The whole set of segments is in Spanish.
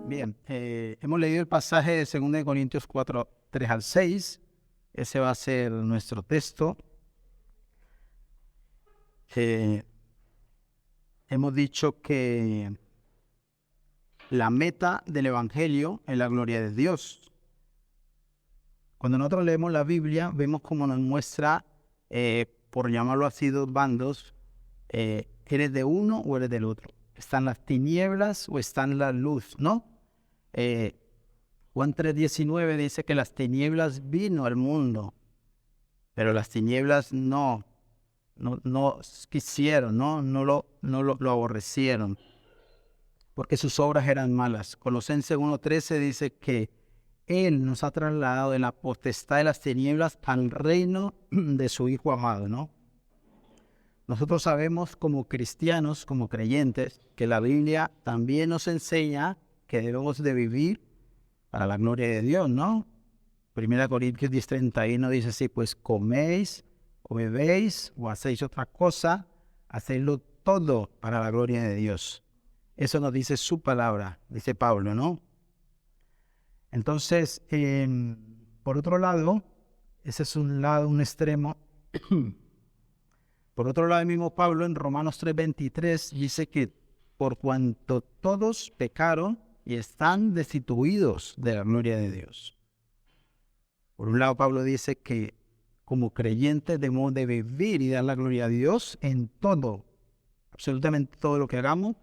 Bien, hemos leído el pasaje de 2 Corintios 4, 3 al 6. Ese va a ser nuestro texto. Hemos dicho que la meta del Evangelio es la gloria de Dios. Cuando nosotros leemos la Biblia, vemos cómo nos muestra, por llamarlo así, dos bandos. ¿Eres de uno o eres del otro? ¿Están las tinieblas o están la luz? ¿No? Juan 3:19 dice que las tinieblas vino al mundo, pero las tinieblas no quisieron, no lo aborrecieron, porque sus obras eran malas. Colosenses 1:13 dice que Él nos ha trasladado de la potestad de las tinieblas al reino de su Hijo amado, ¿no? Nosotros sabemos como cristianos, como creyentes, que la Biblia también nos enseña que debemos de vivir para la gloria de Dios, ¿no? 1 Corintios 10:31 dice así: pues coméis o bebéis o hacéis otra cosa, hacedlo todo para la gloria de Dios. Eso nos dice su palabra, dice Pablo, ¿no? Entonces, por otro lado, ese es un extremo. Por otro lado, el mismo Pablo en Romanos 3:23 dice que por cuanto todos pecaron y están destituidos de la gloria de Dios. Por un lado, Pablo dice que como creyentes debemos de vivir y dar la gloria a Dios en todo, absolutamente todo lo que hagamos.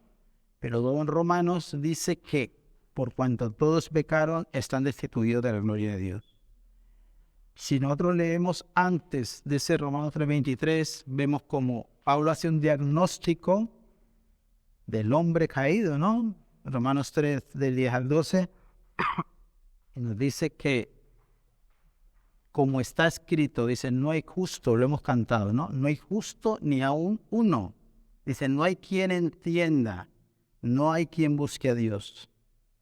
Pero luego en Romanos dice que por cuanto todos pecaron, están destituidos de la gloria de Dios. Si nosotros leemos antes de ese Romanos 3:23, vemos como Pablo hace un diagnóstico del hombre caído, ¿no? Romanos 3, del 10 al 12, y nos dice que, como está escrito, dice, no hay justo, lo hemos cantado, ¿no? No hay justo ni aún uno. Dice, no hay quien entienda, no hay quien busque a Dios.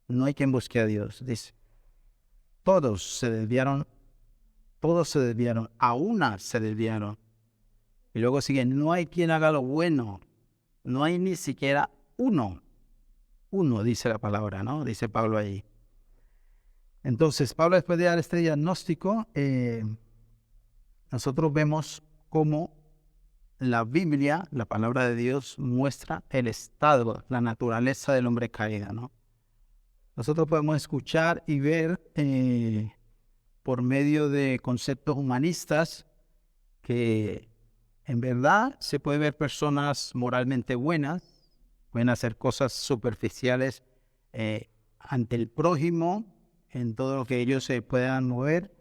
No hay quien busque a Dios, dice. Todos se desviaron, a una se desviaron. Y luego sigue, no hay quien haga lo bueno, no hay ni siquiera uno. Uno, dice la palabra, ¿no? Dice Pablo ahí. Entonces, Pablo, después de dar este diagnóstico, nosotros vemos cómo la Biblia, la palabra de Dios, muestra el estado, la naturaleza del hombre caído, ¿no? Nosotros podemos escuchar y ver por medio de conceptos humanistas que en verdad se puede ver personas moralmente buenas, pueden hacer cosas superficiales ante el prójimo, en todo lo que ellos se puedan mover,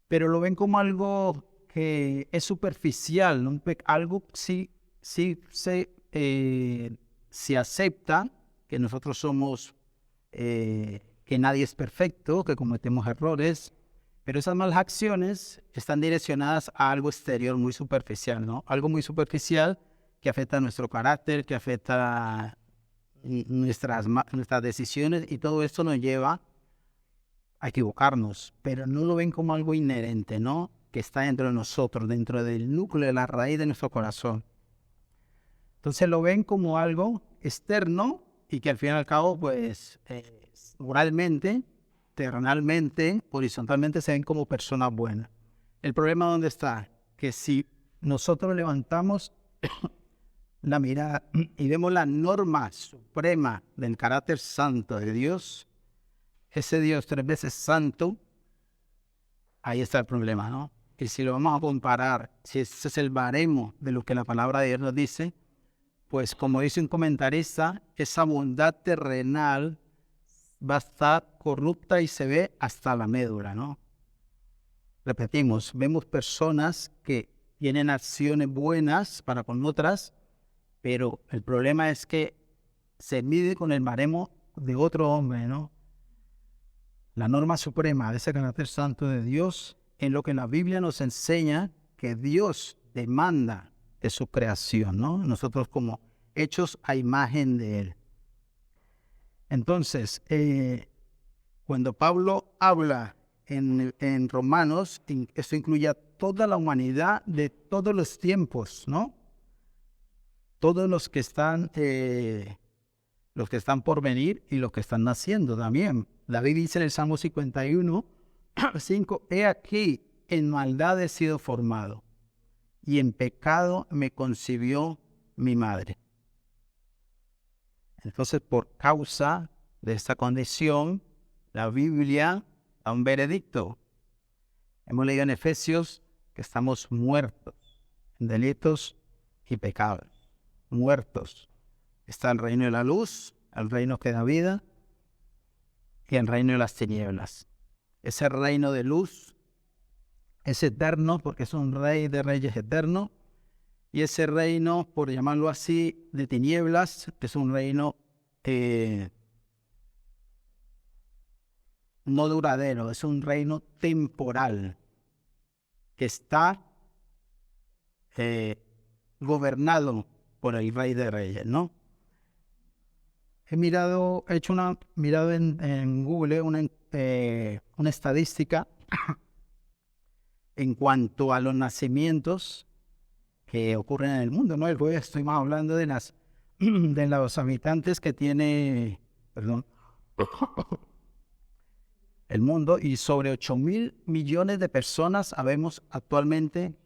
pero lo ven como algo que es superficial, ¿no? Algo sí se acepta que nosotros somos, que nadie es perfecto, que cometemos errores, pero esas malas acciones están direccionadas a algo exterior muy superficial, ¿no? Algo muy superficial que afecta a nuestro carácter, que afecta nuestras decisiones, y todo esto nos lleva a equivocarnos, pero no lo ven como algo inherente, ¿no? Que está dentro de nosotros, dentro del núcleo, de la raíz de nuestro corazón. Entonces lo ven como algo externo y que al fin y al cabo, pues, moralmente, terrenalmente, horizontalmente, se ven como personas buenas. El problema, ¿dónde está? Que si nosotros levantamos la mirada y vemos la norma suprema del carácter santo de Dios, ese Dios 3 veces santo, ahí está el problema, ¿no? Y si lo vamos a comparar, si ese es el baremo de lo que la palabra de Dios nos dice, pues como dice un comentarista, esa bondad terrenal va a estar corrupta y se ve hasta la médula, ¿no? Repetimos, vemos personas que tienen acciones buenas para con otras, pero el problema es que se mide con el baremo de otro hombre, ¿no? La norma suprema de ese carácter santo de Dios, en lo que la Biblia nos enseña que Dios demanda de su creación, ¿no? Nosotros como hechos a imagen de Él. Entonces, cuando Pablo habla en Romanos, esto incluye a toda la humanidad de todos los tiempos, ¿no? Todos los que están los que están por venir y los que están naciendo también. David dice en el Salmo 51, 5, he aquí, en maldad he sido formado, y en pecado me concibió mi madre. Entonces, por causa de esta condición, la Biblia da un veredicto. Hemos leído en Efesios que estamos muertos en delitos y pecados. Muertos. Está el reino de la luz, el reino que da vida, y el reino de las tinieblas. Ese reino de luz es eterno porque es un rey de reyes eterno. Y ese reino, por llamarlo así, de tinieblas, es un reino no duradero, es un reino temporal que está gobernado por el Rey de Reyes, ¿no? He hecho mirado en Google una estadística en cuanto a los nacimientos que ocurren en el mundo, ¿no? El jueves estoy más hablando de los habitantes que tiene, el mundo, y sobre 8.000 millones de personas habemos actualmente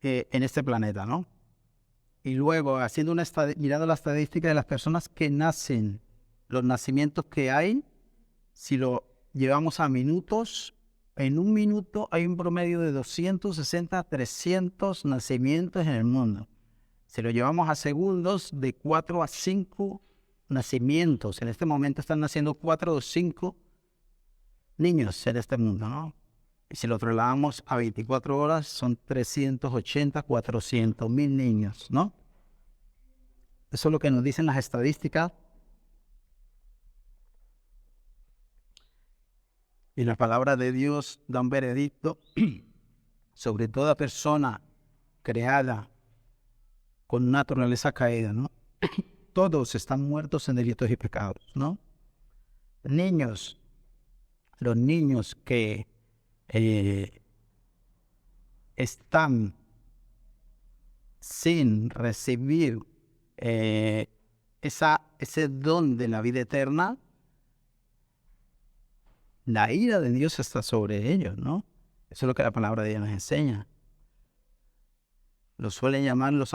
en este planeta, ¿no? Y luego, mirando la estadística de las personas que nacen, los nacimientos que hay, si lo llevamos a minutos, en un minuto hay un promedio de 260 a 300 nacimientos en el mundo. Si lo llevamos a segundos, de 4 a 5 nacimientos. En este momento están naciendo 4 o 5 niños en este mundo, ¿no? Y si lo trasladamos a 24 horas, son 380, 400.000 niños, ¿no? Eso es lo que nos dicen las estadísticas. Y la palabra de Dios da un veredicto sobre toda persona creada con naturaleza caída, ¿no? Todos están muertos en delitos y pecados, ¿no? Los niños que están sin recibir ese don de la vida eterna, la ira de Dios está sobre ellos, ¿no? Eso es lo que la palabra de Dios nos enseña. Lo suelen llamar los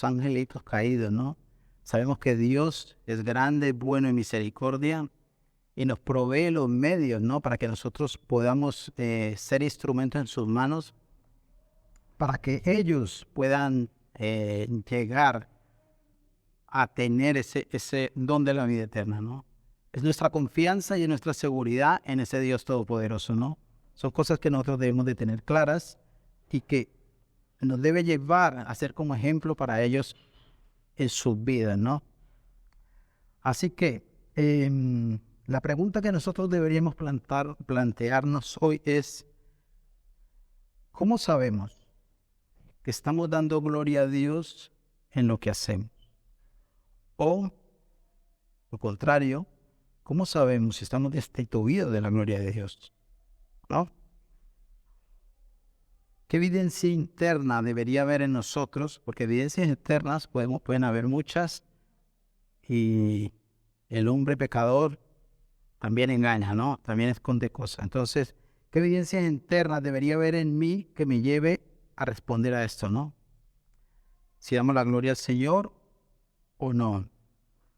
angelitos caídos, ¿no? Sabemos que Dios es grande, bueno y misericordia, y nos provee los medios, ¿no? Para que nosotros podamos ser instrumentos en sus manos, para que ellos puedan llegar a tener ese don de la vida eterna, ¿no? Es nuestra confianza y nuestra seguridad en ese Dios todopoderoso, ¿no? Son cosas que nosotros debemos de tener claras y que nos debe llevar a ser como ejemplo para ellos en sus vidas, ¿no? Así que la pregunta que nosotros deberíamos plantearnos hoy es: ¿cómo sabemos que estamos dando gloria a Dios en lo que hacemos? O, lo contrario, ¿cómo sabemos si estamos destituidos de la gloria de Dios? ¿No? ¿Qué evidencia interna debería haber en nosotros? Porque evidencias externas pueden haber muchas, y el hombre pecador también engaña, ¿no? También esconde cosas. Entonces, ¿qué evidencias internas debería haber en mí que me lleve a responder a esto, ¿no? Si damos la gloria al Señor o no.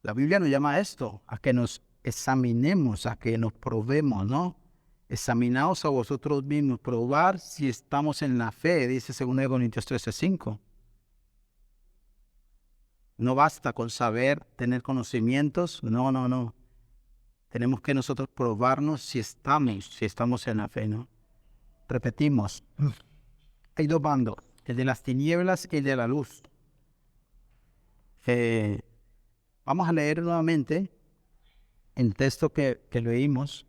La Biblia nos llama a esto, a que nos examinemos, a que nos probemos, ¿no? Examinaos a vosotros mismos, probar si estamos en la fe, dice 2 Corintios 13:5. No basta con saber, tener conocimientos, no. Tenemos que nosotros probarnos si estamos en la fe, ¿no? Repetimos, hay dos bandos, el de las tinieblas y el de la luz. Vamos a leer nuevamente el texto que leímos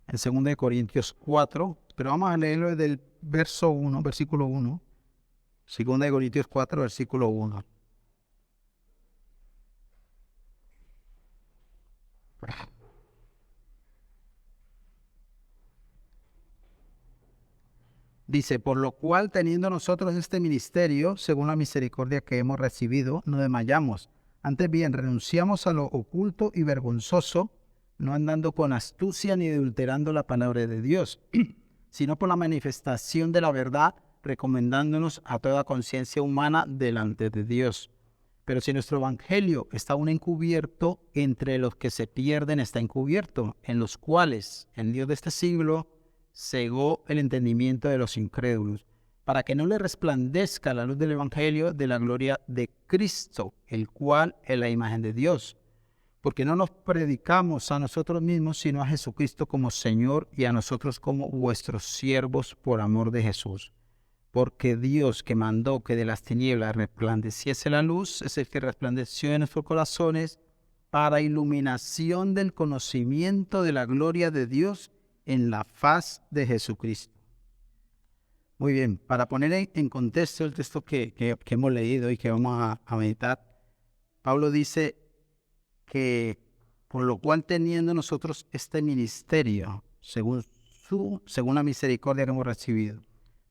en 2 Corintios 4, pero vamos a leerlo desde el versículo 1. 2 Corintios 4, versículo 1. Dice: por lo cual, teniendo nosotros este ministerio, según la misericordia que hemos recibido, no desmayamos, Antes bien, renunciamos a lo oculto y vergonzoso, no andando con astucia ni adulterando la palabra de Dios, sino por la manifestación de la verdad, recomendándonos a toda conciencia humana delante de Dios. Pero si nuestro evangelio está aún encubierto, entre los que se pierden está encubierto, en los cuales el Dios de este siglo cegó el entendimiento de los incrédulos, para que no le resplandezca la luz del evangelio de la gloria de Cristo, el cual es la imagen de Dios. Porque no nos predicamos a nosotros mismos, sino a Jesucristo como Señor y a nosotros como vuestros siervos por amor de Jesús. Porque Dios, que mandó que de las tinieblas resplandeciese la luz, es el que resplandeció en nuestros corazones para iluminación del conocimiento de la gloria de Dios en la faz de Jesucristo. Muy bien, para poner en contexto el texto que hemos leído y que vamos a meditar, Pablo dice que por lo cual teniendo nosotros este ministerio, según la misericordia que hemos recibido.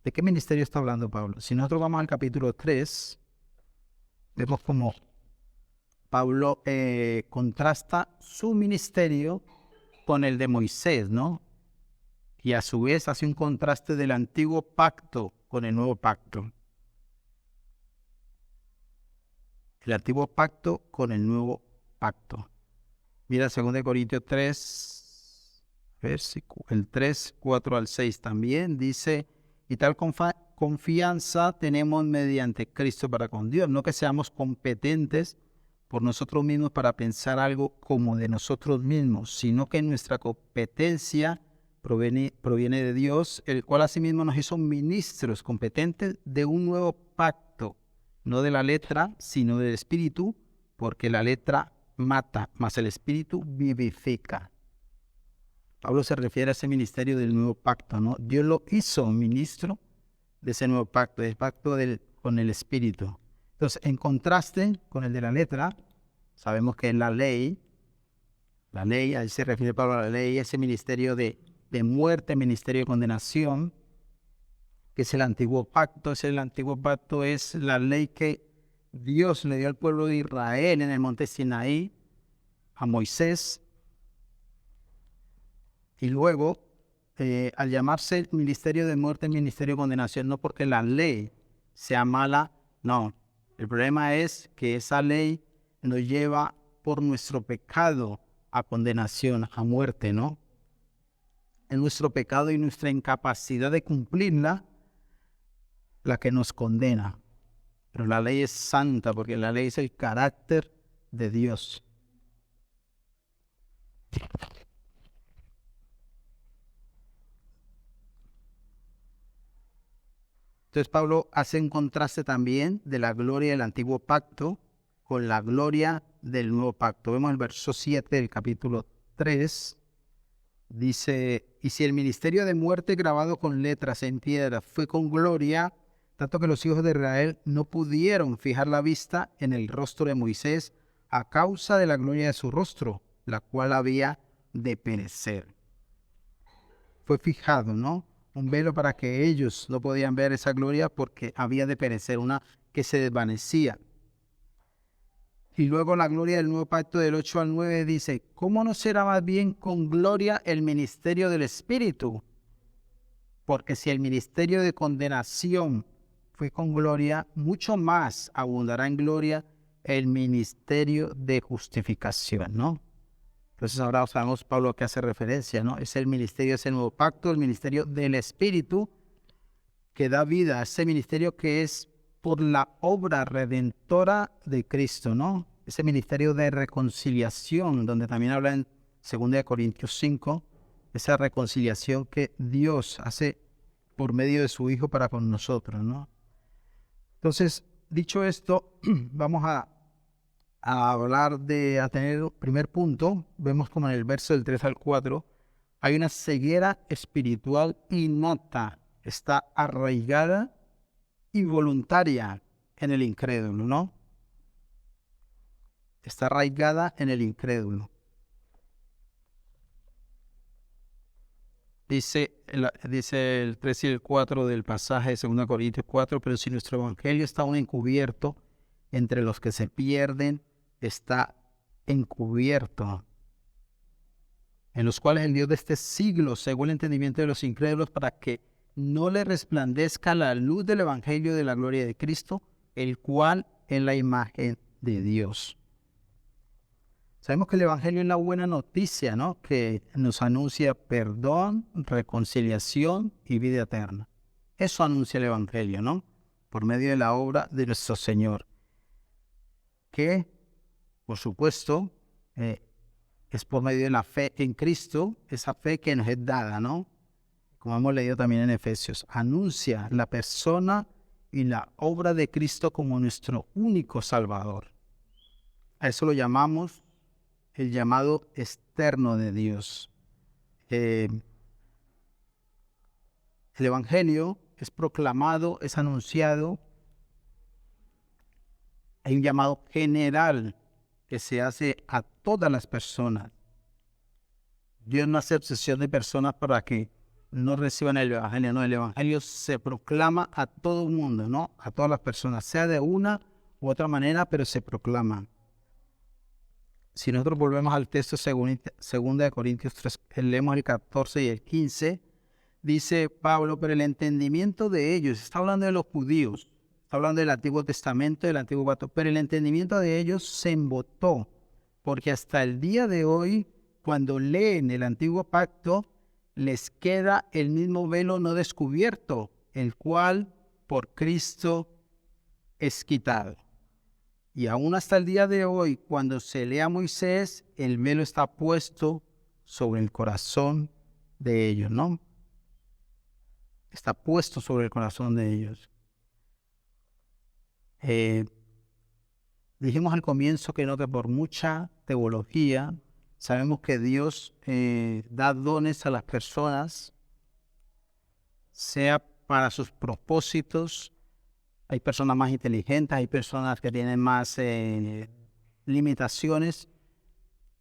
¿De qué ministerio está hablando Pablo? Si nosotros vamos al capítulo 3, vemos como Pablo contrasta su ministerio con el de Moisés, ¿no? Y a su vez hace un contraste del antiguo pacto con el nuevo pacto. El antiguo pacto con el nuevo pacto. Mira 2 Corintios 3, el 3, 4 al 6 también dice, y tal confianza tenemos mediante Cristo para con Dios, no que seamos competentes por nosotros mismos para pensar algo como de nosotros mismos, sino que nuestra competencia proviene de Dios, el cual asimismo nos hizo ministros competentes de un nuevo pacto, no de la letra, sino del espíritu, porque la letra mata, mas el espíritu vivifica. Pablo se refiere a ese ministerio del nuevo pacto, ¿no? Dios lo hizo ministro de ese nuevo pacto, del pacto con el espíritu. Entonces, en contraste con el de la letra, sabemos que la ley, ahí se refiere Pablo a la ley, ese ministerio de muerte, ministerio de condenación, que es el antiguo pacto. El antiguo pacto es la ley que Dios le dio al pueblo de Israel en el monte Sinaí, a Moisés, y luego, al llamarse el ministerio de muerte, el ministerio de condenación, no porque la ley sea mala, no. El problema es que esa ley nos lleva por nuestro pecado a condenación, a muerte, ¿no? Es nuestro pecado y nuestra incapacidad de cumplirla la que nos condena. Pero la ley es santa porque la ley es el carácter de Dios. Entonces Pablo hace un contraste también de la gloria del antiguo pacto con la gloria del nuevo pacto. Vemos el verso 7 del capítulo 3. Dice, y si el ministerio de muerte grabado con letras en piedra fue con gloria, tanto que los hijos de Israel no pudieron fijar la vista en el rostro de Moisés a causa de la gloria de su rostro, la cual había de perecer. Fue fijado, ¿no? Un velo para que ellos no podían ver esa gloria porque había de perecer, una que se desvanecía. Y luego la gloria del nuevo pacto del 8 al 9 dice, ¿cómo no será más bien con gloria el ministerio del Espíritu? Porque si el ministerio de condenación fue con gloria, mucho más abundará en gloria el ministerio de justificación, ¿no? Entonces ahora sabemos Pablo a qué hace referencia, ¿no? Es el ministerio, ese nuevo pacto, el ministerio del Espíritu que da vida a ese ministerio que es por la obra redentora de Cristo, ¿no? Ese ministerio de reconciliación, donde también habla en 2 Corintios 5, esa reconciliación que Dios hace por medio de su Hijo para con nosotros, ¿no? Entonces, dicho esto, vamos a tener el primer punto. Vemos como en el verso del 3 al 4, hay una ceguera espiritual innata, está arraigada y voluntaria en el incrédulo, ¿no? Está arraigada en el incrédulo. Dice el 3 y el 4 del pasaje de 2 Corintios 4, pero si nuestro evangelio está aún encubierto entre los que se pierden, está encubierto, en los cuales el Dios de este siglo cegó el entendimiento de los incrédulos para que no le resplandezca la luz del evangelio de la gloria de Cristo, el cual es la imagen de Dios. Sabemos que el evangelio es la buena noticia, ¿no?, que nos anuncia perdón, reconciliación y vida eterna. Eso anuncia el evangelio, ¿no?, por medio de la obra de nuestro Señor, que, por supuesto, es por medio de la fe en Cristo, esa fe que nos es dada, ¿no? Como hemos leído también en Efesios, anuncia la persona y la obra de Cristo como nuestro único Salvador. A eso lo llamamos el llamado externo de Dios. El Evangelio es proclamado, es anunciado. Hay un llamado general que se hace a todas las personas. Dios no hace excepción de personas para que no reciban el Evangelio. No, el Evangelio se proclama a todo el mundo, ¿no?, a todas las personas, sea de una u otra manera, pero se proclama. Si nosotros volvemos al texto 2 de Corintios 3, leemos el 14 y el 15, dice Pablo, pero el entendimiento de ellos, está hablando de los judíos, está hablando del Antiguo Testamento, del Antiguo Pacto, pero el entendimiento de ellos se embotó, porque hasta el día de hoy, cuando leen el Antiguo Pacto, les queda el mismo velo no descubierto, el cual por Cristo es quitado. Y aún hasta el día de hoy, cuando se lee a Moisés, el velo está puesto sobre el corazón de ellos, ¿no? Está puesto sobre el corazón de ellos. Dijimos al comienzo que no, que por mucha teología, sabemos que Dios da dones a las personas, sea para sus propósitos. Hay personas más inteligentes, hay personas que tienen más limitaciones,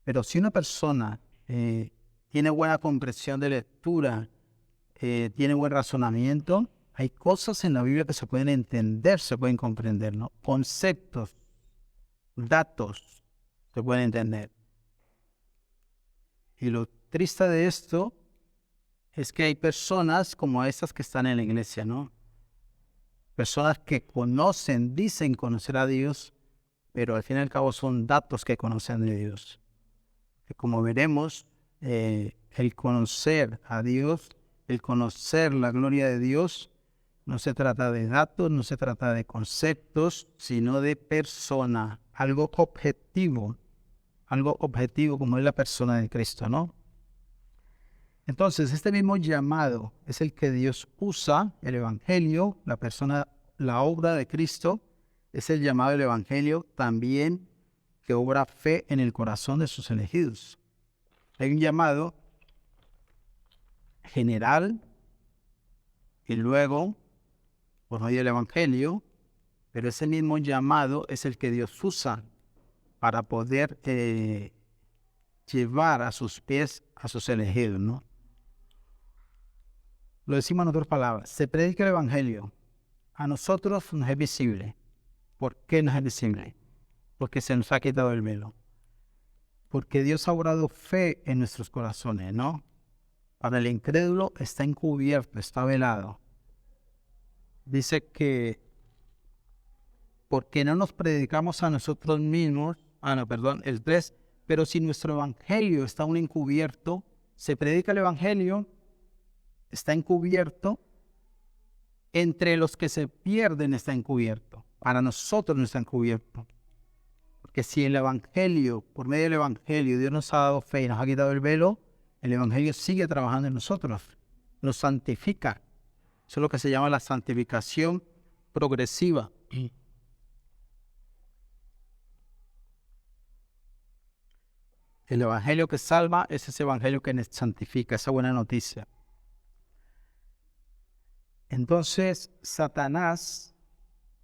pero si una persona tiene buena comprensión de lectura, tiene buen razonamiento, hay cosas en la Biblia que se pueden entender, se pueden comprender, ¿no? Conceptos, datos, se pueden entender. Y lo triste de esto es que hay personas como estas que están en la iglesia, ¿no? Personas que conocen, dicen conocer a Dios, pero al fin y al cabo son datos que conocen de Dios. Que como veremos, el conocer a Dios, el conocer la gloria de Dios, no se trata de datos, no se trata de conceptos, sino de persona, algo objetivo como es la persona de Cristo, ¿no? Entonces, este mismo llamado es el que Dios usa, el Evangelio, la persona, la obra de Cristo, es el llamado del Evangelio también que obra fe en el corazón de sus elegidos. Hay un llamado general y luego, por medio del Evangelio, pero ese mismo llamado es el que Dios usa para poder llevar a sus pies a sus elegidos, ¿no? Lo decimos en otras palabras, se predica el Evangelio, a nosotros nos es visible. ¿Por qué nos es visible? Porque se nos ha quitado el velo. Porque Dios ha obrado fe en nuestros corazones, ¿no? Para el incrédulo está encubierto, está velado. Dice que porque no nos predicamos a nosotros mismos, el 3, pero si nuestro Evangelio está aún encubierto, se predica el Evangelio, está encubierto, entre los que se pierden está encubierto, para nosotros no está encubierto. Porque si el Evangelio, por medio del Evangelio, Dios nos ha dado fe y nos ha quitado el velo, el Evangelio sigue trabajando en nosotros, nos santifica. Eso es lo que se llama la santificación progresiva. El Evangelio que salva es ese Evangelio que nos santifica, esa buena noticia. Entonces, Satanás,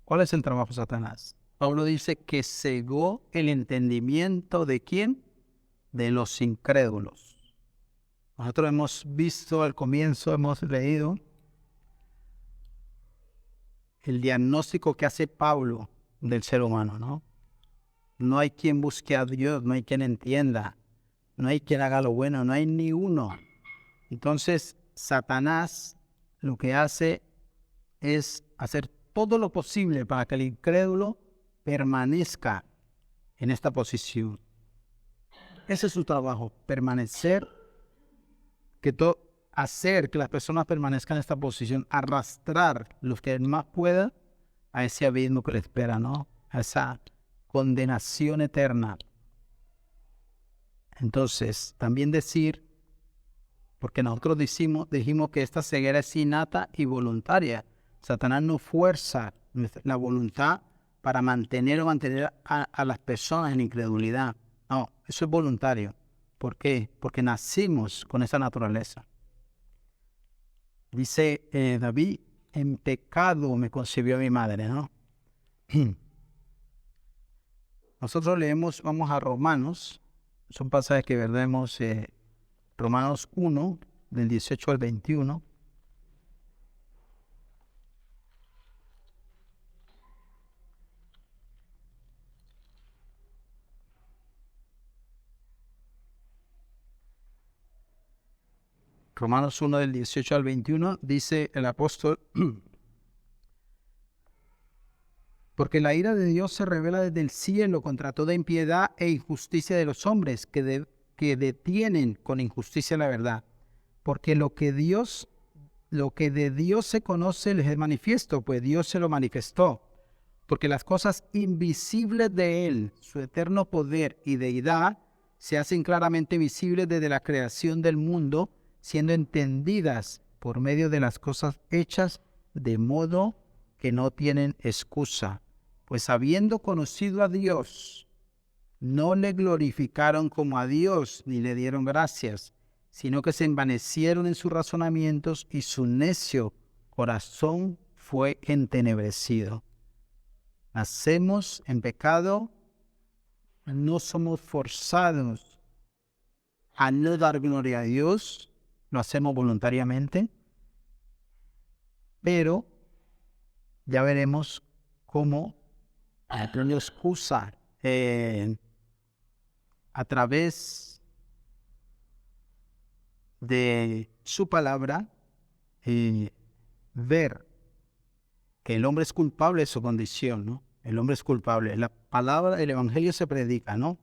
¿cuál es el trabajo de Satanás? Pablo dice que cegó el entendimiento ¿de quién? De los incrédulos. Nosotros hemos visto al comienzo, hemos leído el diagnóstico que hace Pablo del ser humano, ¿no? No hay quien busque a Dios, no hay quien entienda, no hay quien haga lo bueno, no hay ni uno. Entonces, Satanás lo que hace es hacer todo lo posible para que el incrédulo permanezca en esta posición. Ese es su trabajo, permanecer, hacer que las personas permanezcan en esta posición, arrastrar los que más pueda a ese abismo que le espera, ¿no? A esa condenación eterna. Entonces, también decir, porque nosotros dijimos que esta ceguera es innata y voluntaria. Satanás no fuerza la voluntad para mantener a las personas en incredulidad. No, eso es voluntario. ¿Por qué? Porque nacimos con esa naturaleza. Dice David, en pecado me concibió mi madre, ¿no? Nosotros vamos a Romanos, son pasajes que veremos, Romanos 1, del 18 al 21. Romanos 1 del 18 al 21 dice el apóstol, porque la ira de Dios se revela desde el cielo contra toda impiedad e injusticia de los hombres que detienen con injusticia la verdad. Porque lo que de Dios se conoce les es manifiesto, pues Dios se lo manifestó. Porque las cosas invisibles de Él, su eterno poder y deidad, se hacen claramente visibles desde la creación del mundo, siendo entendidas por medio de las cosas hechas, de modo que no tienen excusa. Pues habiendo conocido a Dios, no le glorificaron como a Dios, ni le dieron gracias, sino que se envanecieron en sus razonamientos y su necio corazón fue entenebrecido. Nacemos en pecado, no somos forzados a no dar gloria a Dios, lo hacemos voluntariamente, pero ya veremos cómo Dios usa a través de su palabra ver que el hombre es culpable de su condición, ¿no? El hombre es culpable. La palabra, el evangelio se predica, ¿no?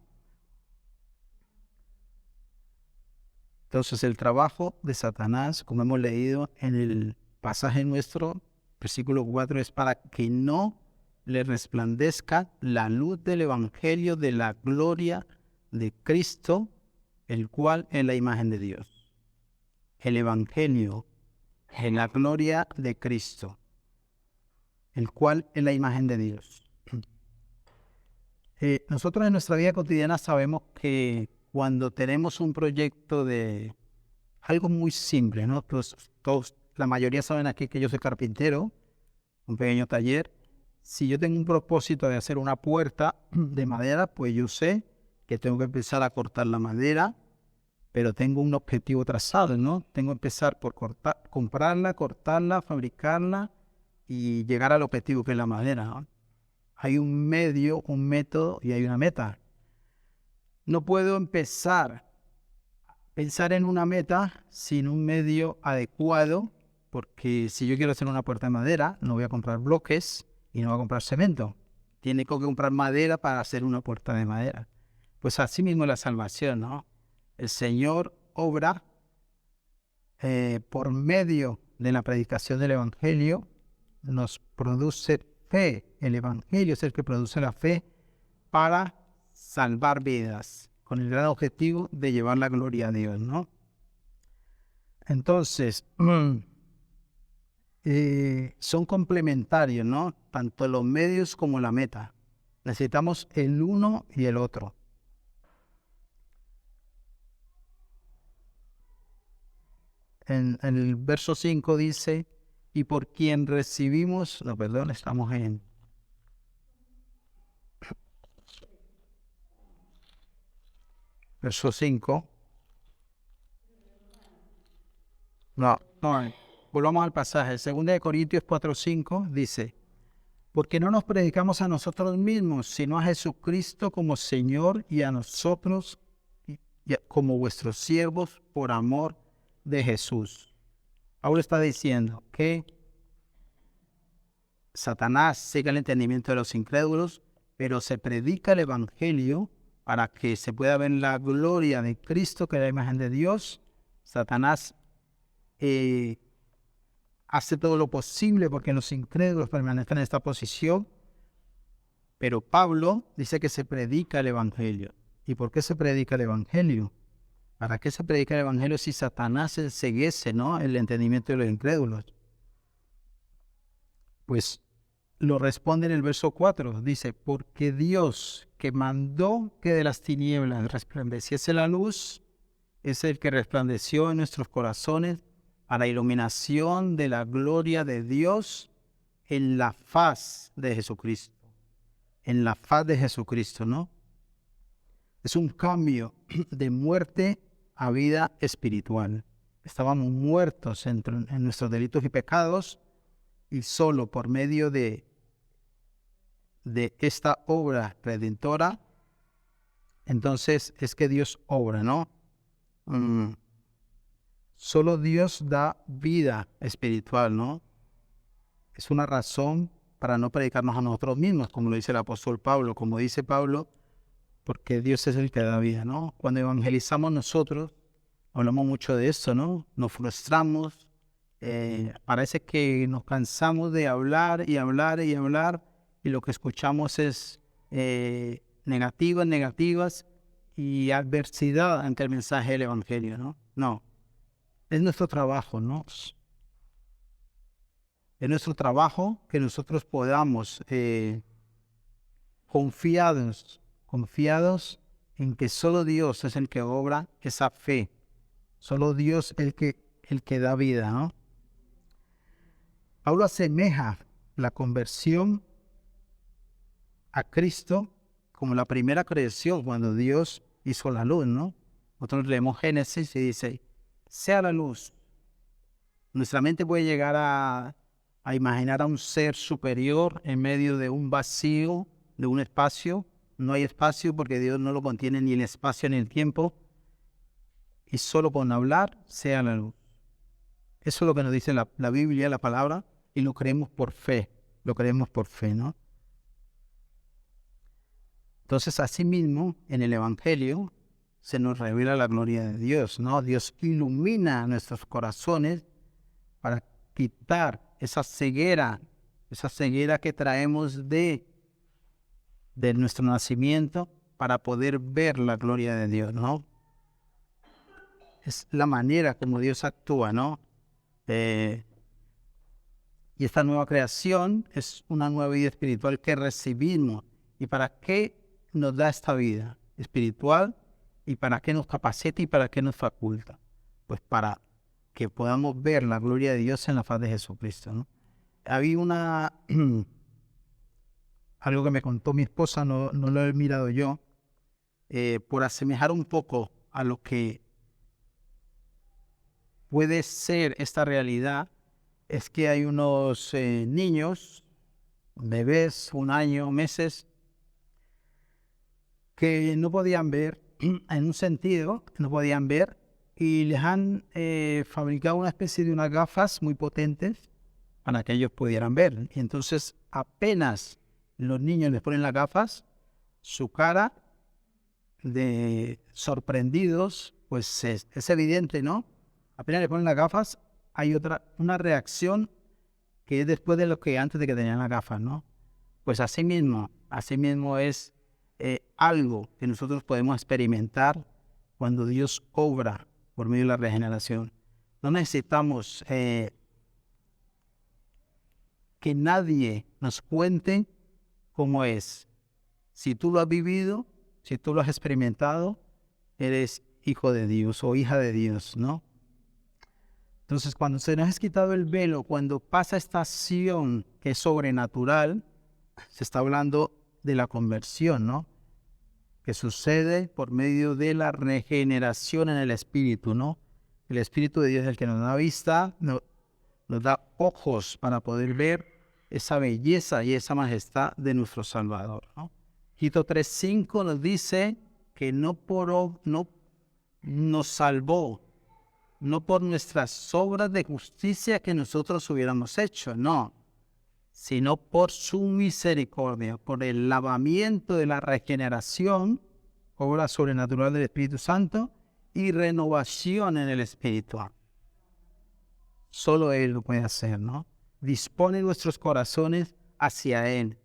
Entonces el trabajo de Satanás, como hemos leído en el pasaje nuestro, versículo 4, es para que no le resplandezca la luz del evangelio de la gloria de Cristo, el cual es la imagen de Dios. El evangelio es la gloria de Cristo, el cual es la imagen de Dios. Nosotros en nuestra vida cotidiana sabemos que cuando tenemos un proyecto de algo muy simple, ¿no? La mayoría saben aquí que yo soy carpintero, un pequeño taller. Si yo tengo un propósito de hacer una puerta de madera, pues yo sé que tengo que empezar a cortar la madera, pero tengo un objetivo trazado, ¿no? Tengo que empezar por comprarla, cortarla, fabricarla y llegar al objetivo que es la madera, ¿no? Hay un medio, un método y hay una meta. No puedo pensar en una meta sin un medio adecuado, porque si yo quiero hacer una puerta de madera, no voy a comprar bloques y no voy a comprar cemento. Tiene que comprar madera para hacer una puerta de madera. Pues así mismo la salvación, ¿no? El Señor obra por medio de la predicación del Evangelio, nos produce fe. El Evangelio es el que produce la fe para salvar vidas, con el gran objetivo de llevar la gloria a Dios, ¿no? Entonces, son complementarios, ¿no? Tanto los medios como la meta. Necesitamos el uno y el otro. En el verso 5 dice, y por quien recibimos, estamos en verso 5. No, volvamos al pasaje. 2 Corintios 4:5 dice, Porque no nos predicamos a nosotros mismos, sino a Jesucristo como Señor y a nosotros como vuestros siervos por amor de Jesús. Pablo está diciendo que Satanás sigue el entendimiento de los incrédulos, pero se predica el Evangelio para que se pueda ver la gloria de Cristo, que es la imagen de Dios. Satanás hace todo lo posible porque los incrédulos permanezcan en esta posición, pero Pablo dice que se predica el Evangelio. ¿Y por qué se predica el Evangelio? ¿Para qué se predica el Evangelio si Satanás enceguece, ¿no?, el entendimiento de los incrédulos? Pues lo responde en el verso 4. Dice, porque Dios, que mandó que de las tinieblas resplandeciese la luz, es el que resplandeció en nuestros corazones para iluminación de la gloria de Dios en la faz de Jesucristo. En la faz de Jesucristo, ¿no? Es un cambio de muerte a vida espiritual. Estábamos muertos en nuestros delitos y pecados, y solo por medio de esta obra redentora, entonces es que Dios obra, ¿no? Solo Dios da vida espiritual, ¿no? Es una razón para no predicarnos a nosotros mismos, como lo dice el apóstol Pablo, como dice Pablo, porque Dios es el que da vida, ¿no? Cuando evangelizamos nosotros, hablamos mucho de eso, ¿no? Nos frustramos, parece que nos cansamos de hablar y hablar y hablar, y lo que escuchamos es negativas y adversidad ante el mensaje del Evangelio, ¿no? No, es nuestro trabajo, ¿no? Es nuestro trabajo que nosotros podamos, confiados en que solo Dios es el que obra esa fe, solo Dios es el que da vida, ¿no? Pablo asemeja la conversión a Cristo como la primera creación cuando Dios hizo la luz, ¿no? Nosotros leemos Génesis y dice, sea la luz. Nuestra mente puede llegar a imaginar a un ser superior en medio de un vacío, de un espacio. No hay espacio porque Dios no lo contiene ni el espacio ni el tiempo. Y solo con hablar, sea la luz. Eso es lo que nos dice la Biblia, la palabra, y lo creemos por fe. Lo creemos por fe, ¿no? Entonces, asimismo, en el Evangelio se nos revela la gloria de Dios, ¿no? Dios ilumina nuestros corazones para quitar esa ceguera que traemos de nuestro nacimiento, para poder ver la gloria de Dios, ¿no? Es la manera como Dios actúa, ¿no? Y esta nueva creación es una nueva vida espiritual que recibimos. ¿Y para qué nos da esta vida espiritual? ¿Y para qué nos capacita y para qué nos faculta? Pues para que podamos ver la gloria de Dios en la faz de Jesucristo, ¿no? Había algo que me contó mi esposa, no lo he mirado yo, por asemejar un poco a lo que puede ser esta realidad. Es que hay unos niños, bebés, 1 año, meses, que no podían ver, en un sentido, no podían ver, y les han fabricado una especie de unas gafas muy potentes para que ellos pudieran ver. Y entonces apenas los niños les ponen las gafas, su cara de sorprendidos, pues es evidente, ¿no? Apenas le ponen las gafas, hay una reacción que es después de lo que antes de que tenían las gafas, ¿no? Pues así mismo es algo que nosotros podemos experimentar cuando Dios obra por medio de la regeneración. No necesitamos que nadie nos cuente cómo es. Si tú lo has vivido, si tú lo has experimentado, eres hijo de Dios o hija de Dios, ¿no? Entonces, cuando se nos ha quitado el velo, cuando pasa esta acción que es sobrenatural, se está hablando de la conversión, ¿no? Que sucede por medio de la regeneración en el Espíritu, ¿no? El Espíritu de Dios es el que nos da vista, nos da ojos para poder ver esa belleza y esa majestad de nuestro Salvador, ¿no? Tito 3:5 nos dice que no nos salvó, no por nuestras obras de justicia que nosotros hubiéramos hecho, no, sino por su misericordia, por el lavamiento de la regeneración, obra sobrenatural del Espíritu Santo, y renovación en el Espíritu. Solo Él lo puede hacer, ¿no? Dispone nuestros corazones hacia Él.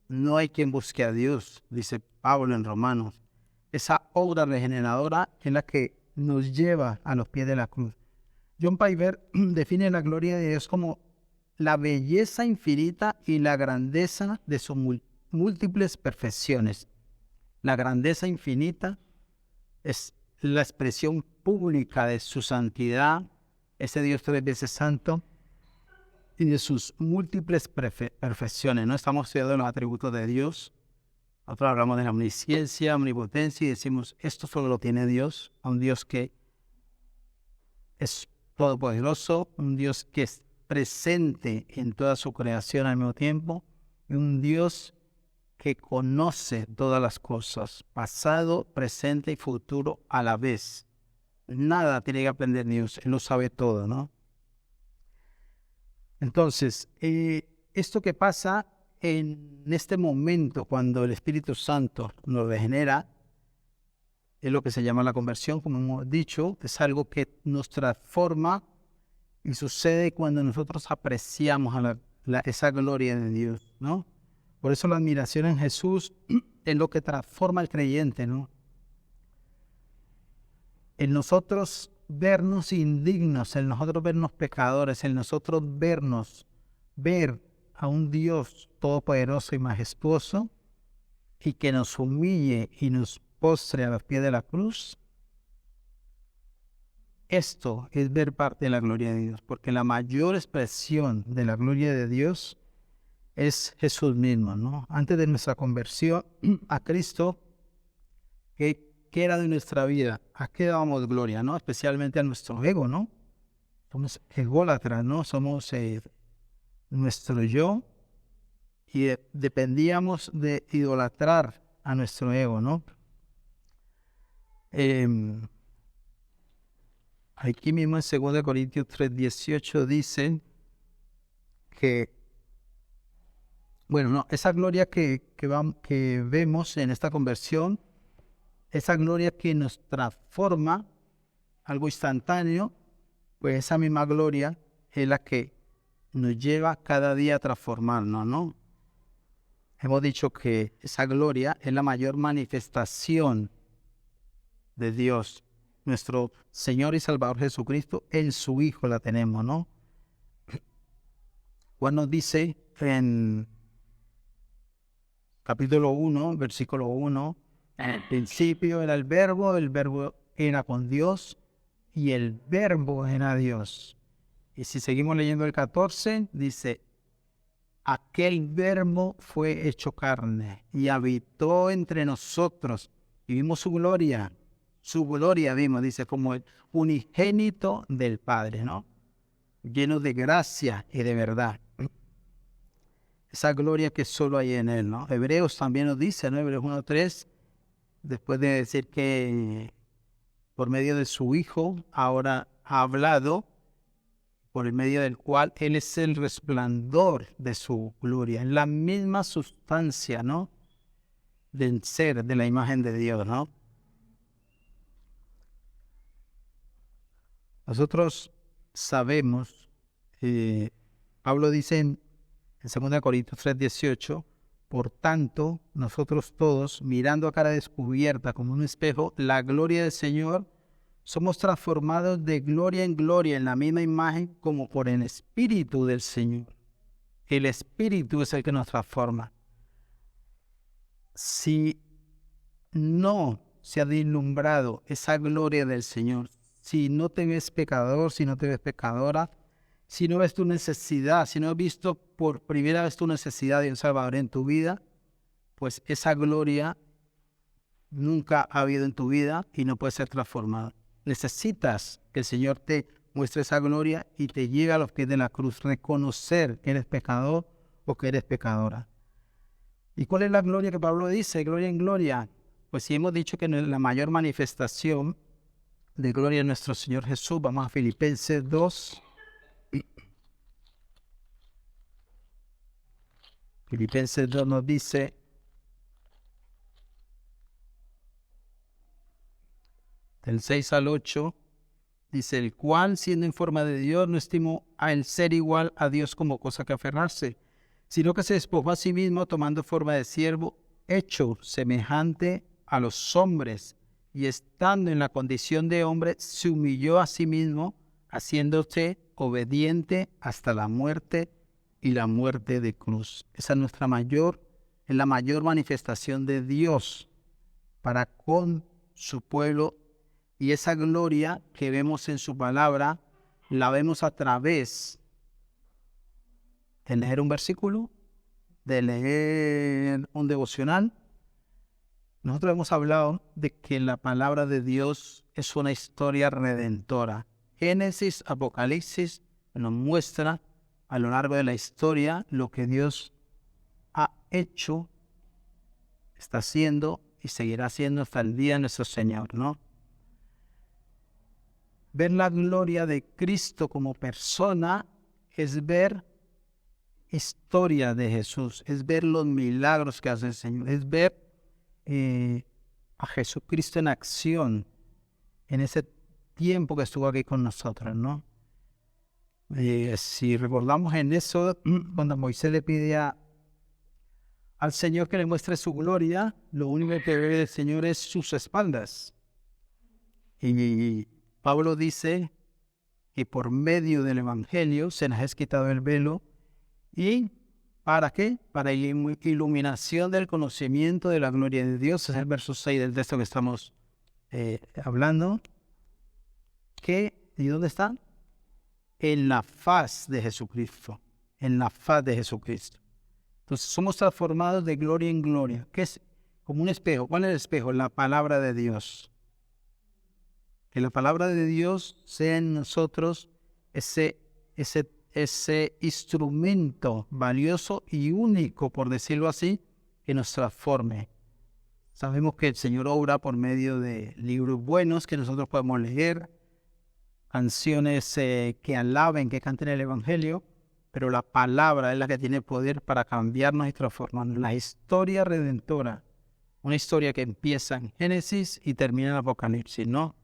No hay quien busque a Dios, dice Pablo en Romanos. Esa obra regeneradora es la que nos lleva a los pies de la cruz. John Piper define la gloria de Dios como la belleza infinita y la grandeza de sus múltiples perfecciones. La grandeza infinita es la expresión pública de su santidad, ese Dios 3 veces santo, y de sus múltiples perfecciones, ¿no? Estamos estudiando los atributos de Dios. Nosotros hablamos de la omnisciencia, omnipotencia, y decimos, esto solo lo tiene Dios, a un Dios que es todopoderoso, un Dios que es presente en toda su creación al mismo tiempo, y un Dios que conoce todas las cosas, pasado, presente y futuro a la vez. Nada tiene que aprender Dios, Él lo sabe todo, ¿no? Entonces, esto que pasa en este momento cuando el Espíritu Santo nos regenera, es lo que se llama la conversión, como hemos dicho, es algo que nos transforma y sucede cuando nosotros apreciamos esa gloria de Dios, ¿no? Por eso la admiración en Jesús es lo que transforma al creyente, ¿no? En nosotros vernos indignos, en nosotros vernos pecadores, en nosotros ver a un Dios todopoderoso y majestuoso y que nos humille y nos postre a los pies de la cruz. Esto es ver parte de la gloria de Dios, porque la mayor expresión de la gloria de Dios es Jesús mismo, ¿no? Antes de nuestra conversión a Cristo, ¿qué era de nuestra vida? ¿A qué dábamos gloria, no? Especialmente a nuestro ego, ¿no? Somos ególatras, ¿no? Somos nuestro yo y dependíamos de idolatrar a nuestro ego, ¿no? Aquí mismo en 2 Corintios 3:18 dice que, bueno, no, esa gloria que vemos en esta conversión, esa gloria que nos transforma, algo instantáneo, pues esa misma gloria es la que nos lleva cada día a transformarnos, ¿no? Hemos dicho que esa gloria es la mayor manifestación de Dios, nuestro Señor y Salvador Jesucristo, en su Hijo la tenemos, ¿no? Juan nos dice en capítulo 1, versículo 1, en el principio era el verbo era con Dios y el verbo era Dios. Y si seguimos leyendo el 14, dice, aquel verbo fue hecho carne y habitó entre nosotros y vimos su gloria vimos, dice, como el unigénito del Padre, ¿no? Lleno de gracia y de verdad. Esa gloria que solo hay en Él, ¿no? Hebreos también nos dice, ¿no? Hebreos 1:3, después de decir que por medio de su Hijo ahora ha hablado, por el medio del cual Él es el resplandor de su gloria, en la misma sustancia, ¿no? Del ser, de la imagen de Dios, ¿no? Nosotros sabemos, Pablo dice en 2 Corintios 3:18, por tanto, nosotros todos, mirando a cara descubierta como un espejo, la gloria del Señor, somos transformados de gloria en gloria en la misma imagen como por el Espíritu del Señor. El Espíritu es el que nos transforma. Si no se ha deslumbrado esa gloria del Señor, si no te ves pecador, si no te ves pecadora, si no ves tu necesidad, si no has visto por primera vez tu necesidad de un Salvador en tu vida, pues esa gloria nunca ha habido en tu vida y no puede ser transformada. Necesitas que el Señor te muestre esa gloria y te lleve a los pies de la cruz, reconocer que eres pecador, o que eres pecadora. ¿Y cuál es la gloria que Pablo dice? Gloria en gloria. Pues si hemos dicho que la mayor manifestación de gloria de nuestro Señor Jesús, vamos a Filipenses 2. Filipenses 2 nos dice, del 6 al 8, dice, el cual, siendo en forma de Dios, no estimó a el ser igual a Dios como cosa que aferrarse, sino que se despojó a sí mismo, tomando forma de siervo, hecho semejante a los hombres, y estando en la condición de hombre, se humilló a sí mismo, haciéndose obediente hasta la muerte y la muerte de cruz. Esa es la mayor manifestación de Dios para con su pueblo, y esa gloria que vemos en su palabra, la vemos a través de leer un versículo, de leer un devocional. Nosotros hemos hablado de que la palabra de Dios es una historia redentora. Génesis, Apocalipsis nos muestra a lo largo de la historia lo que Dios ha hecho, está haciendo y seguirá haciendo hasta el día de nuestro Señor, ¿no? Ver la gloria de Cristo como persona es ver historia de Jesús, es ver los milagros que hace el Señor, es ver a Jesucristo en acción en ese tiempo que estuvo aquí con nosotros, ¿no? Si recordamos en eso, cuando Moisés le pide al Señor que le muestre su gloria, lo único que ve del Señor es sus espaldas. Y Pablo dice que por medio del Evangelio se nos ha quitado el velo. ¿Y para qué? Para iluminación del conocimiento de la gloria de Dios. Es el verso 6 del texto que estamos hablando. ¿Y dónde está? En la faz de Jesucristo. En la faz de Jesucristo. Entonces somos transformados de gloria en gloria. ¿Qué es? Como un espejo. ¿Cuál es el espejo? La palabra de Dios. Que la palabra de Dios sea en nosotros ese instrumento valioso y único, por decirlo así, que nos transforme. Sabemos que el Señor obra por medio de libros buenos que nosotros podemos leer, canciones que alaben, que canten el Evangelio, pero la palabra es la que tiene poder para cambiarnos y transformarnos. La historia redentora, una historia que empieza en Génesis y termina en Apocalipsis, ¿no?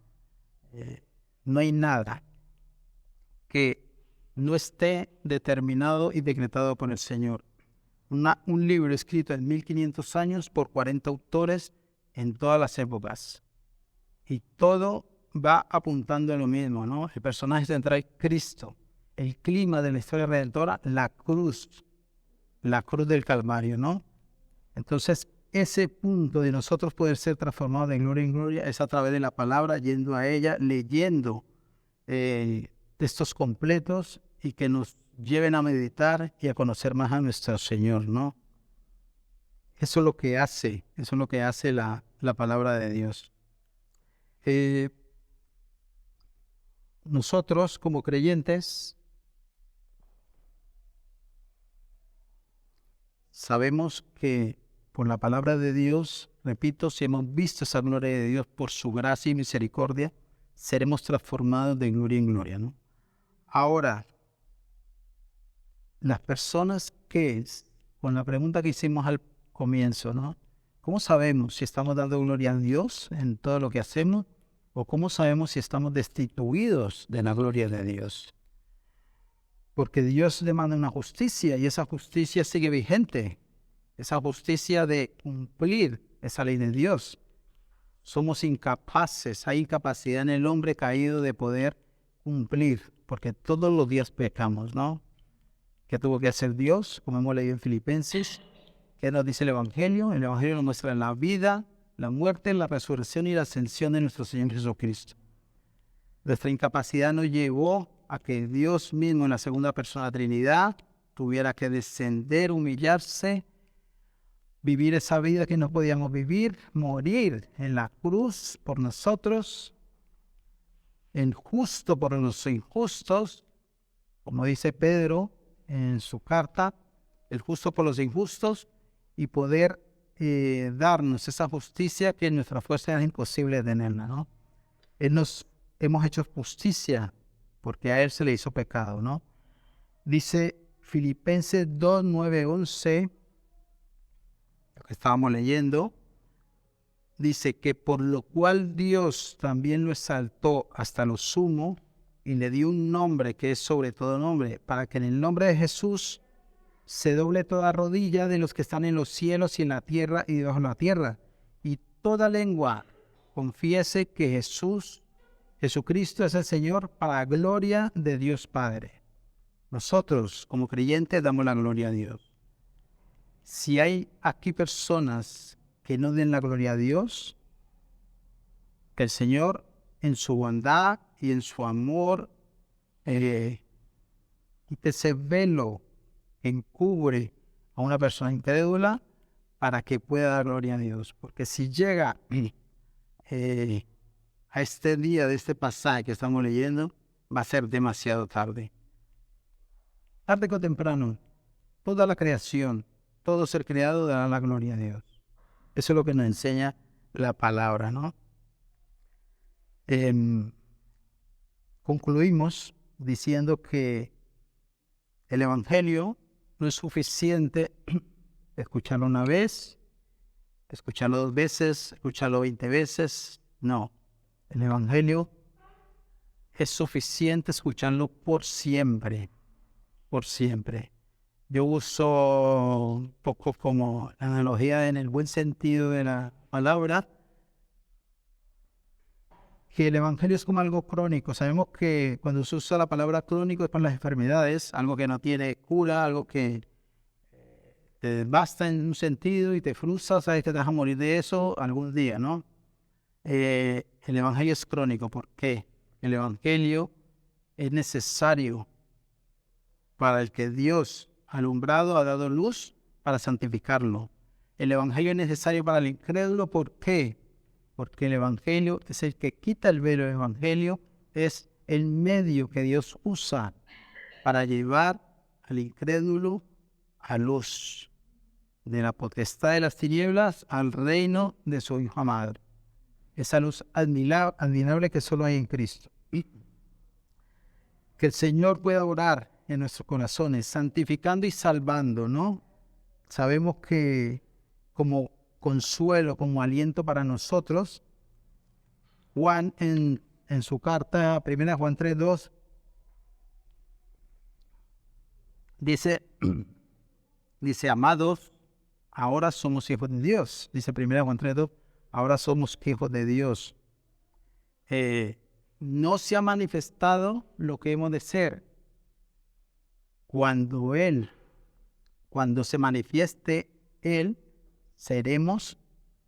No hay nada que no esté determinado y decretado por el Señor. Un libro escrito en 1500 años por 40 autores en todas las épocas. Y todo va apuntando a lo mismo, ¿no? El personaje central es Cristo. El clima de la historia redentora, la cruz del Calvario, ¿no? Entonces, ese punto de nosotros poder ser transformados de gloria en gloria es a través de la palabra, yendo a ella, leyendo textos completos y que nos lleven a meditar y a conocer más a nuestro Señor, ¿no? Eso es lo que hace la palabra de Dios. Nosotros como creyentes sabemos que por la palabra de Dios, repito, si hemos visto esa gloria de Dios por su gracia y misericordia, seremos transformados de gloria en gloria, ¿no? Ahora, las personas con la pregunta que hicimos al comienzo, ¿no? ¿Cómo sabemos si estamos dando gloria a Dios en todo lo que hacemos? ¿O cómo sabemos si estamos destituidos de la gloria de Dios? Porque Dios demanda una justicia y esa justicia sigue vigente. Esa justicia de cumplir esa ley de Dios. Somos incapaces, hay incapacidad en el hombre caído de poder cumplir, porque todos los días pecamos, ¿no? ¿Qué tuvo que hacer Dios? Como hemos leído en Filipenses, ¿qué nos dice el Evangelio? El Evangelio nos muestra la vida, la muerte, la resurrección y la ascensión de nuestro Señor Jesucristo. Nuestra incapacidad nos llevó a que Dios mismo en la segunda persona de la Trinidad tuviera que descender, humillarse, vivir esa vida que no podíamos vivir, morir en la cruz por nosotros, el justo por los injustos, como dice Pedro en su carta, el justo por los injustos, y poder darnos esa justicia que en nuestra fuerza es imposible tenerla, ¿no? Hemos hecho justicia porque a Él se le hizo pecado, ¿no? Dice Filipenses 2, 9, 11, lo que estábamos leyendo, dice que por lo cual Dios también lo exaltó hasta lo sumo y le dio un nombre que es sobre todo nombre, para que en el nombre de Jesús se doble toda rodilla de los que están en los cielos y en la tierra y debajo de la tierra, y toda lengua confiese que Jesucristo es el Señor, para la gloria de Dios Padre. Nosotros, como creyentes, damos la gloria a Dios. Si hay aquí personas que no den la gloria a Dios, que el Señor, en su bondad y en su amor, quite ese velo que encubre a una persona incrédula para que pueda dar gloria a Dios. Porque si llega a este día de este pasaje que estamos leyendo, va a ser demasiado tarde. Tarde o temprano, toda la creación, todo ser creado dará la gloria a Dios. Eso es lo que nos enseña la palabra, ¿no? Concluimos diciendo que el Evangelio no es suficiente escucharlo una vez, escucharlo 2 veces, escucharlo 20 veces. No, el Evangelio es suficiente escucharlo por siempre, por siempre. Yo uso un poco como la analogía en el buen sentido de la palabra, que el Evangelio es como algo crónico. Sabemos que cuando se usa la palabra crónico es para las enfermedades, algo que no tiene cura, algo que te basta en un sentido y te frustra, sabes que te vas a morir de eso algún día, ¿no? El Evangelio es crónico. ¿Por qué? El Evangelio es necesario para el que Dios alumbrado ha dado luz para santificarlo. El Evangelio es necesario para el incrédulo. ¿Por qué? Porque el Evangelio es el que quita el velo. El Evangelio es el medio que Dios usa para llevar al incrédulo a luz, de la potestad de las tinieblas al reino de su Hijo amado. Esa luz admirable que solo hay en Cristo. Que el Señor pueda orar en nuestros corazones, santificando y salvando, ¿no? Sabemos que como consuelo, como aliento para nosotros, Juan en su carta, 1 Juan 3:2, dice, amados, ahora somos hijos de Dios. Dice 1 Juan 3:2, ahora somos hijos de Dios. No se ha manifestado lo que hemos de ser. Cuando se manifieste Él, seremos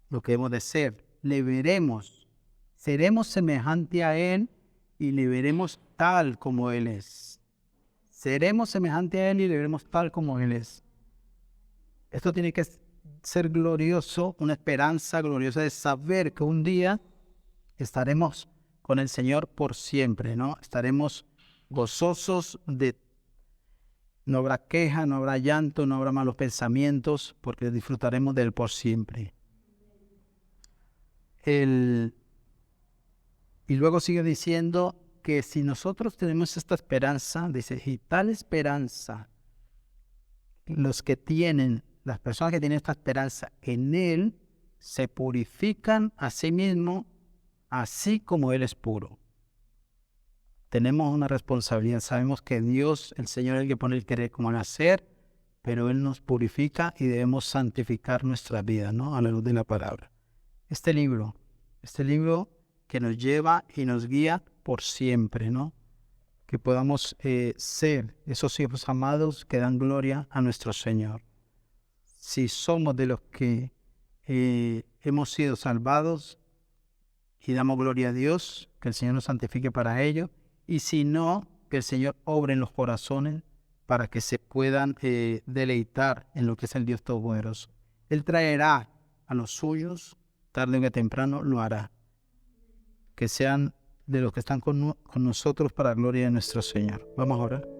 lo que hemos de ser. Le veremos, seremos semejante a Él y le veremos tal como Él es. Seremos semejante a Él y le veremos tal como Él es. Esto tiene que ser glorioso, una esperanza gloriosa de saber que un día estaremos con el Señor por siempre, ¿no? Estaremos gozosos no habrá queja, no habrá llanto, no habrá malos pensamientos, porque disfrutaremos de Él por siempre. Y luego sigue diciendo que si nosotros tenemos esta esperanza, dice, y tal esperanza, las personas que tienen esta esperanza en Él, se purifican a sí mismos, así como Él es puro. Tenemos una responsabilidad. Sabemos que Dios, el Señor, es el que pone el querer como el hacer, pero Él nos purifica y debemos santificar nuestra vida, ¿no? A la luz de la palabra. Este libro que nos lleva y nos guía por siempre, ¿no? Que podamos ser esos hijos amados que dan gloria a nuestro Señor. Si somos de los que hemos sido salvados y damos gloria a Dios, que el Señor nos santifique para ello. Y si no, que el Señor obre en los corazones para que se puedan deleitar en lo que es el Dios Todopoderoso. Él traerá a los suyos, tarde o temprano lo hará. Que sean de los que están con nosotros para la gloria de nuestro Señor. Vamos a orar.